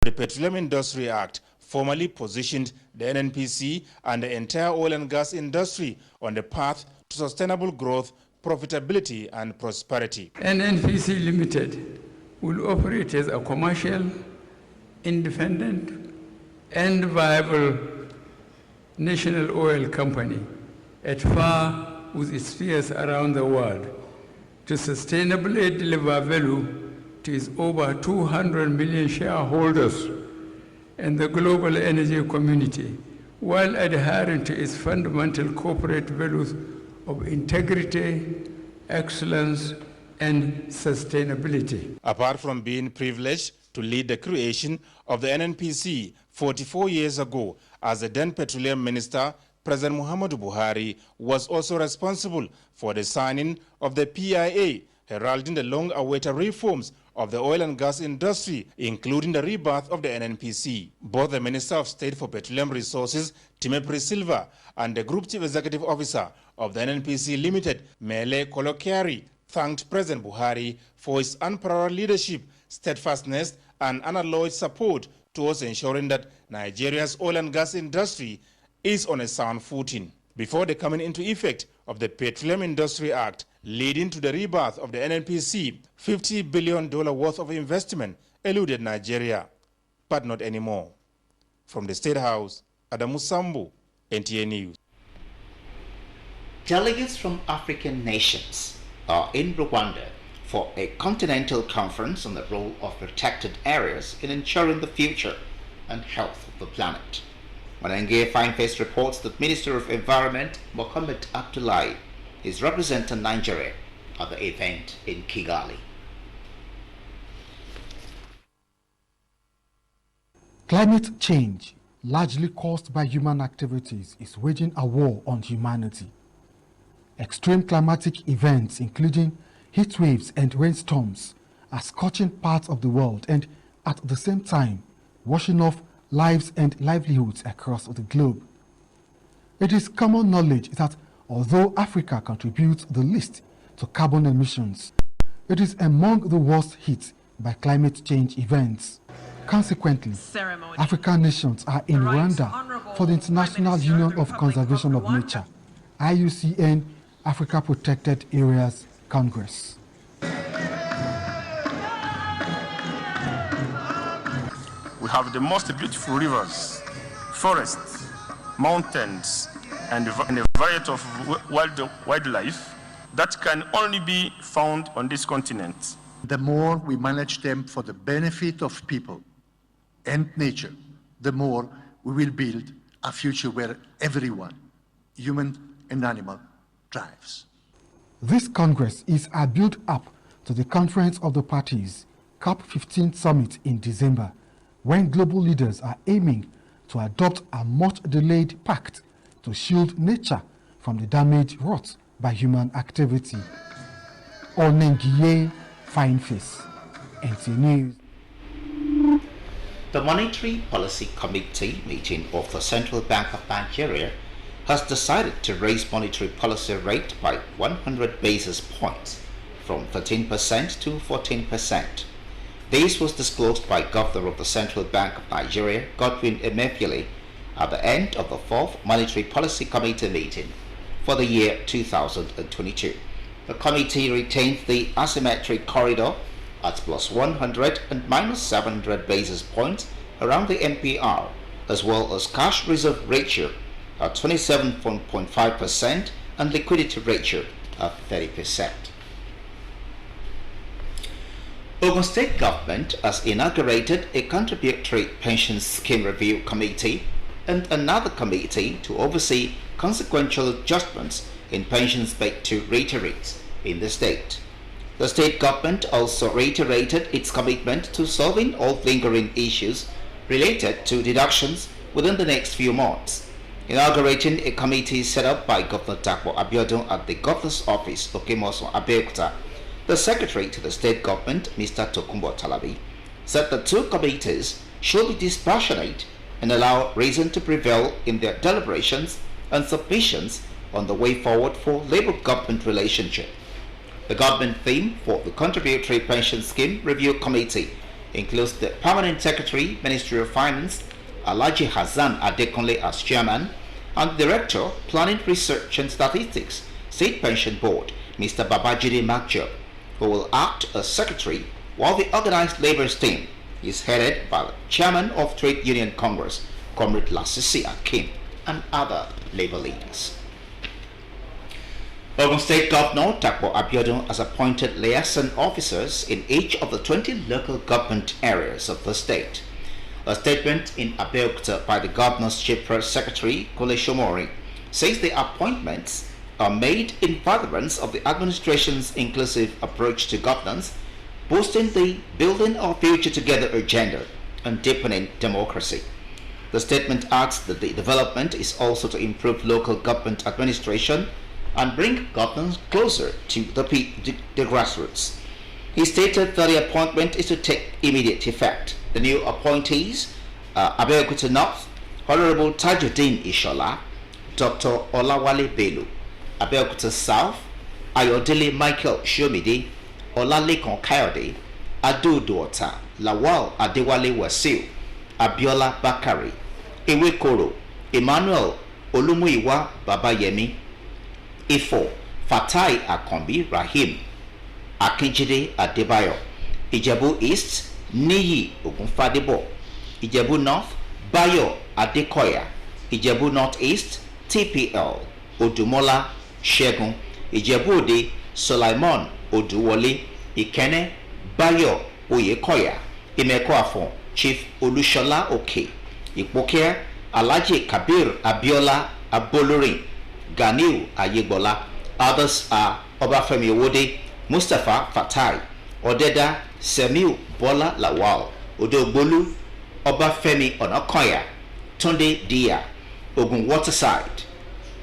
The Petroleum Industry Act formally positioned the NNPC and the entire oil and gas industry on the path to sustainable growth, profitability and prosperity. NNPC Limited will operate as a commercial, independent and viable national oil company at par with its peers around the world to sustainably deliver value to its over 200 million shareholders and the global energy community, while adhering to its fundamental corporate values of integrity, excellence, and sustainability. Apart from being privileged to lead the creation of the NNPC 44 years ago, as the then Petroleum Minister, President Muhammadu Buhari was also responsible for the signing of the PIA, heralding the long-awaited reforms of the oil and gas industry, including the rebirth of the NNPC. Both the Minister of State for Petroleum Resources, Timothy Silva, and the Group Chief Executive Officer of the NNPC Limited, Mele Kolokiari, thanked President Buhari for his unparalleled leadership, steadfastness, and unalloyed support towards ensuring that Nigeria's oil and gas industry is on a sound footing. Before the coming into effect of the Petroleum Industry Act, leading to the rebirth of the NNPC, $50 billion worth of investment eluded Nigeria, but not anymore. From the State House, Adamu Sambu, NTA News. Delegates from African nations are in Rwanda for a continental conference on the role of protected areas in ensuring the future and health of the planet. Manenge Fineface reports that Minister of Environment Mohamed Abdullahi is representing Nigeria at the event in Kigali. Climate change, largely caused by human activities, is waging a war on humanity. Extreme climatic events, including heat waves and rainstorms, are scorching parts of the world and, at the same time, washing off lives and livelihoods across the globe. It is common knowledge that although Africa contributes the least to carbon emissions, it is among the worst hit by climate change events. Consequently, African nations are in Rwanda for the International Union of Conservation of Nature, IUCN Africa Protected Areas Congress. We have the most beautiful rivers, forests, mountains, and a variety of wildlife that can only be found on this continent. The more we manage them for the benefit of people and nature, the more we will build a future where everyone, human and animal, thrives. This Congress is a build-up to the Conference of the Parties, COP15 summit in December, when global leaders are aiming to adopt a much-delayed pact to shield nature from the damage wrought by human activity. Onengiye Fineface, NTA News. The Monetary Policy Committee meeting of the Central Bank of Nigeria has decided to raise monetary policy rate by 100 basis points from 13% to 14%. This was disclosed by Governor of the Central Bank of Nigeria, Godwin Emefiele, at the end of the 4th Monetary Policy Committee meeting for the year 2022. The committee retained the asymmetric corridor at plus 100 and minus 700 basis points around the MPR, as well as cash reserve ratio at 27.5% and liquidity ratio at 30%. Ogun State Government has inaugurated a contributory pension scheme review committee and another committee to oversee consequential adjustments in pensions paid to retirees in the state. The state government also reiterated its commitment to solving all lingering issues related to deductions within the next few months. Inaugurating a committee set up by Governor Nta Abeokuta at the Governor's Office, Nta Abeokuta, the Secretary to the State Government, Mr. Tokunbo Talabi, said the two committees should be dispassionate and allow reason to prevail in their deliberations and submissions on the way forward for labor-government relationship. The government theme for the Contributory Pension Scheme Review Committee includes the Permanent Secretary, Ministry of Finance, Alhaji Hassan Adekunle as Chairman, and the Director, Planning, Research and Statistics, State Pension Board, Mr. Babajide Makjo, who will act as Secretary, while the Organized Labour's team is headed by the Chairman of Trade Union Congress, Comrade Lasisi Akim, and other labour leaders. Ogun State Governor Nta Abeokuta has appointed liaison officers in each of the 20 local government areas of the state. A statement in Abeokuta by the Governor's Chief Press Secretary, Kole Shomori, says the appointments are made in furtherance of the administration's inclusive approach to governance, boosting the Building Our Future Together agenda and deepening democracy. The statement adds that the development is also to improve local government administration and bring governance closer to the grassroots. He stated that the appointment is to take immediate effect. The new appointees are Abeokuta North, Honorable Tajuddin Ishola, Dr. Olawale Bello; Abeokuta South, Ayodele Michael Shomide, Olalekan Kayode, Adu Duota, Lawal Adewale Wasiu, Abiola Bakari; Ewekoro, Emmanuel Olumuyiwa Babayemi; Ifo, Fatai Akombi Rahim, Akinjide Adebayo; Ijebu East, Niyi Ogunfadebo; Ijebu North, Bayo Adekoya; Ijebu North East, TPL Odumola Shegun; Ijebu Ode, Sulaimon Oduwole; Ikene, Bayo Oyekoya; Imekoafon, Chief Olushola Oke; Ipoke, Alhaji Kabir Abiola Abolorin; Ganiu Ayegbola. Others are Obafemi Owode, Mustafa Fatai, Odeda Semiu Bola Lawal, Odogbolu Obafemi Onakoya, Tunde Dia, Ogun Waterside,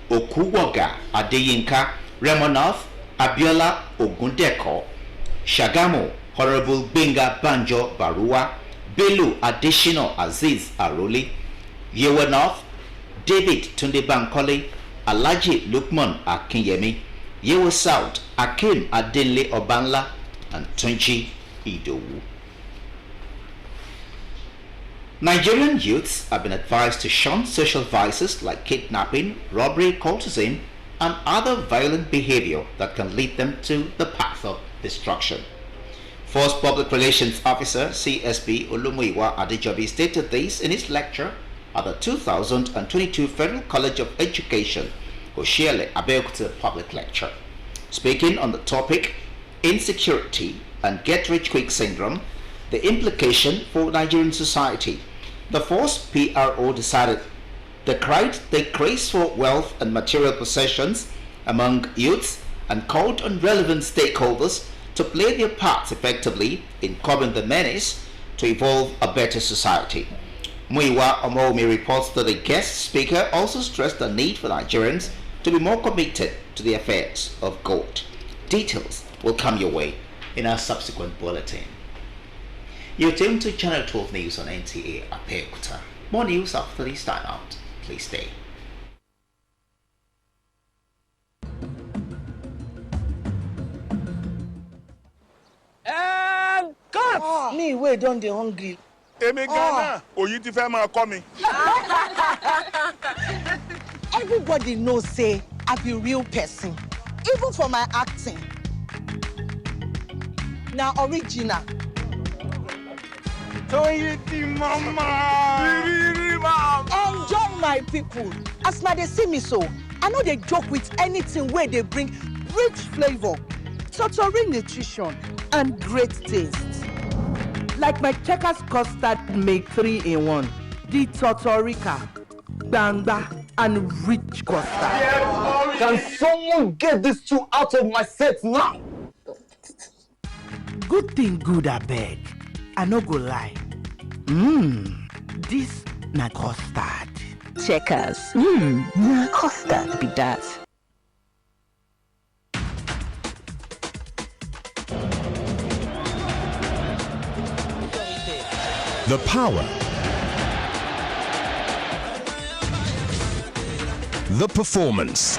Okuwoga Adeyinka; Remo North, Abiola Ogundeko; Shagamu, Honorable Benga Banjo Barua; Bello Adeshino Aziz Aroli; Yewa North, David Tunde Bankole, Alhaji Lukman Akinyemi; Yewa South, Akim Adenle Obanla, and Tunji Idowu. Nigerian youths have been advised to shun social vices like kidnapping, robbery, cultism, and other violent behavior that can lead them to the path of destruction. Force Public Relations Officer CSP Olumuyiwa Adejobi stated this in his lecture at the 2022 Federal College of Education, Oshiele Abeokuta Public Lecture. Speaking on the topic, Insecurity and Get-Rich-Quick Syndrome, the implication for Nigerian society, the Force PRO decided the craze for wealth and material possessions among youths and called on relevant stakeholders to play their parts effectively in curbing the menace to evolve a better society. Muyiwa Omomi reports that the guest speaker also stressed the need for Nigerians to be more committed to the affairs of God. Details will come your way in our subsequent bulletin. You're tuned to Channel 12 News on Nta Abeokuta. More news after this time out. Please stay. God! Me wey don dey hungry. Èmi Ghana, oyin ti fẹ́ máa kọ́ mi. Everybody knows say I be real person, even for my acting. Na original. Toyiti mama. Enjoy my people. As na dey see me so, I no dey joke with anything wey dey bring rich flavor, totori nutrition, and great taste. Like my Checkers custard make 3-in-1, the Totorica, Banga, and rich custard. Can someone get these two out of my set now? Good thing good, I beg. I no go lie. This na custard. Checkers. Na custard be that. The power, the performance,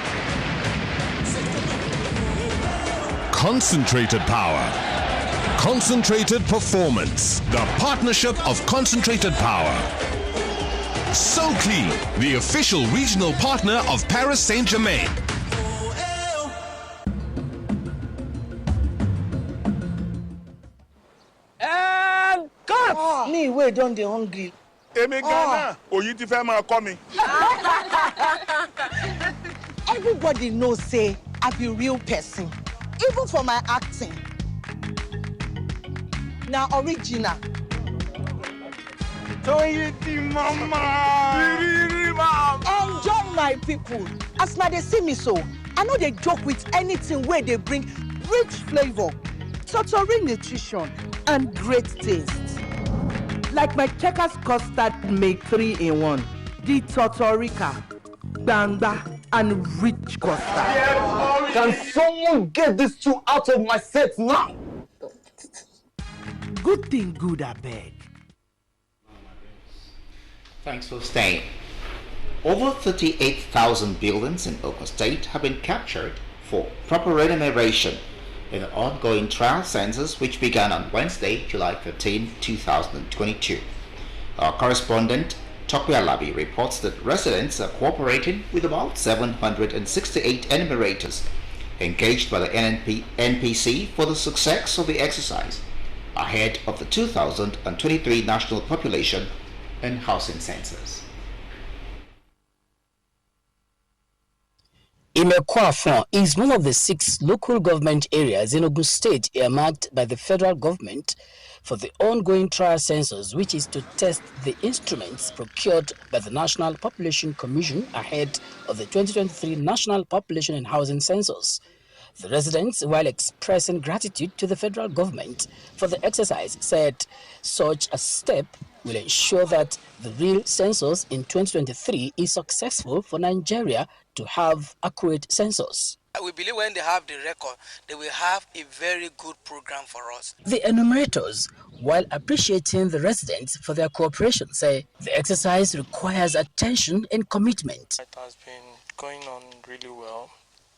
concentrated power, Concentrated Performance, the partnership of Concentrated Power. So Clean, the official regional partner of Paris Saint-Germain. And cut! Me, wait, don't they hungry? Èmi Ghana, oyin ti fẹ́ máa kọ́ mi. Everybody knows, say, I be real person. Even for my acting. Now, original. Enjoy my people. As now they see me so, I know they joke with anything where they bring rich flavor, total nutrition, and great taste. Like my Checkers custard make 3-in-1, the Totorica, Banga, and rich custard. Can someone get these two out of my set now? Good thing good, I beg. Thanks for staying. Over 38,000 buildings in Ogun State have been captured for proper enumeration in an ongoing trial census which began on Wednesday, July 13, 2022. Our correspondent, Tokwe Alabi, reports that residents are cooperating with about 768 enumerators engaged by the NPC for the success of the exercise ahead of the 2023 National Population and Housing Census. Imekwafon is one of the 6 local government areas in Ogun State earmarked by the federal government for the ongoing trial census, which is to test the instruments procured by the National Population Commission ahead of the 2023 National Population and Housing Census. The residents, while expressing gratitude to the federal government for the exercise, said such a step will ensure that the real census in 2023 is successful for Nigeria to have accurate census. We believe when they have the record, they will have a very good program for us. The enumerators, while appreciating the residents for their cooperation, say the exercise requires attention and commitment. It has been going on really well.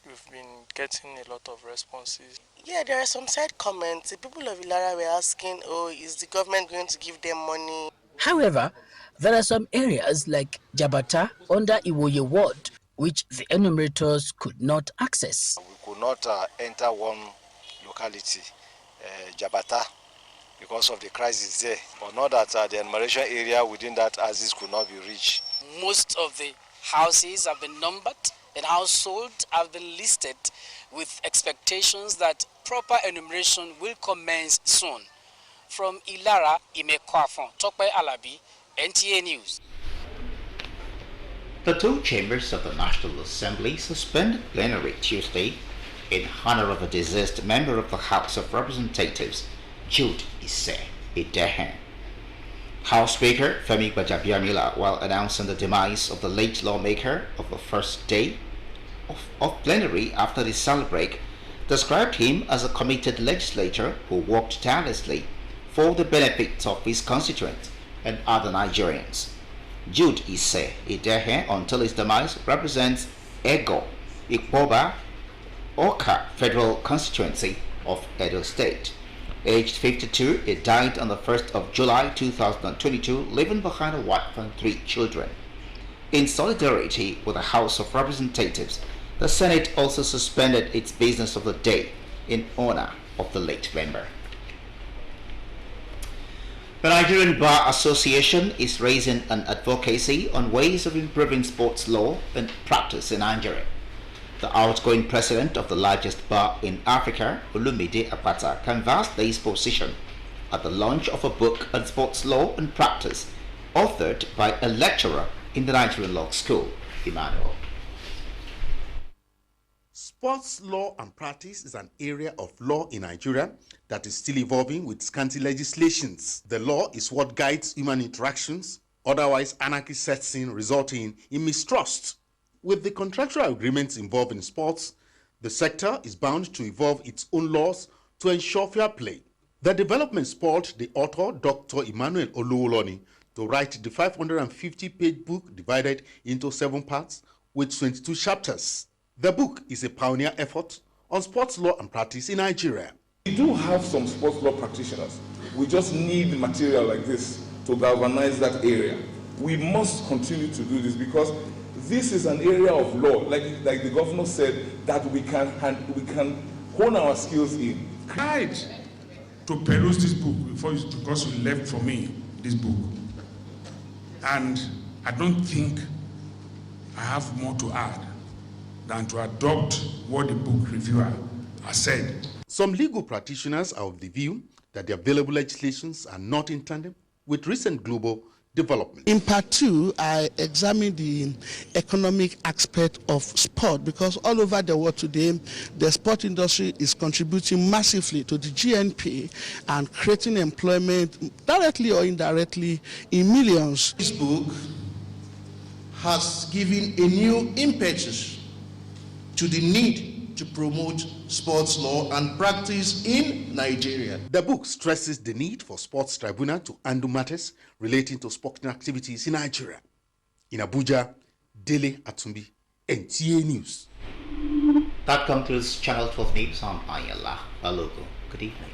We've been getting a lot of responses. Yeah, there are some side comments. The people of Ilara were asking, oh, is the government going to give them money? However, there are some areas like Jabata under Iwoye Ward which the enumerators could not access. We could not enter one locality, Jabata, because of the crisis there. But not that the enumeration area within that axis could not be reached. Most of the houses have been numbered and households have been listed with expectations that proper enumeration will commence soon. From Ilara, Imekwafon, Tokwe Alabi, NTA News. The 2 chambers of the National Assembly suspended plenary Tuesday in honor of a deceased member of the House of Representatives, Jude Ise Idehe. House Speaker Femi Gbajabiamila, while announcing the demise of the late lawmaker of the first day of plenary after the summer break, described him as a committed legislator who worked tirelessly for the benefit of his constituents and other Nigerians. Jude Ise Idehe, until his demise, represents Ego, Ikpoba, Oka Federal Constituency of Edo State. Aged 52, he died on the 1st of July 2022, leaving behind a wife and 3 children. In solidarity with the House of Representatives, the Senate also suspended its business of the day in honor of the late member. The Nigerian Bar Association is raising an advocacy on ways of improving sports law and practice in Nigeria. The outgoing president of the largest bar in Africa, Olumide Apata, canvassed this position at the launch of a book on sports law and practice, authored by a lecturer in the Nigerian Law School, Emmanuel. Sports law and practice is an area of law in Nigeria that is still evolving with scanty legislations. The law is what guides human interactions, otherwise anarchy sets in, resulting in mistrust. With the contractual agreements involved in sports, the sector is bound to evolve its own laws to ensure fair play. The development spurred the author, Dr. Emmanuel Oluwoloni, to write the 550-page book divided into 7 parts with 22 chapters. The book is a pioneer effort on sports law and practice in Nigeria. We do have some sports law practitioners. We just need material like this to galvanize that area. We must continue to do this because this is an area of law, like the governor said, that we can hone our skills in. Tried to peruse this book because you left for me this book. And I don't think I have more to add than to adopt what the book reviewer has said. Some legal practitioners are of the view that the available legislations are not in tandem with recent global development. In part 2, I examined the economic aspect of sport because all over the world today, the sport industry is contributing massively to the GNP and creating employment directly or indirectly in millions. This book has given a new impetus to the need to promote sports law and practice in Nigeria. The book stresses the need for sports tribunal to handle matters relating to sporting activities in Nigeria. In Abuja, Dele Atumbi, NTA News. That concludes Channel 12 News on Ayala. Alogo. Good evening.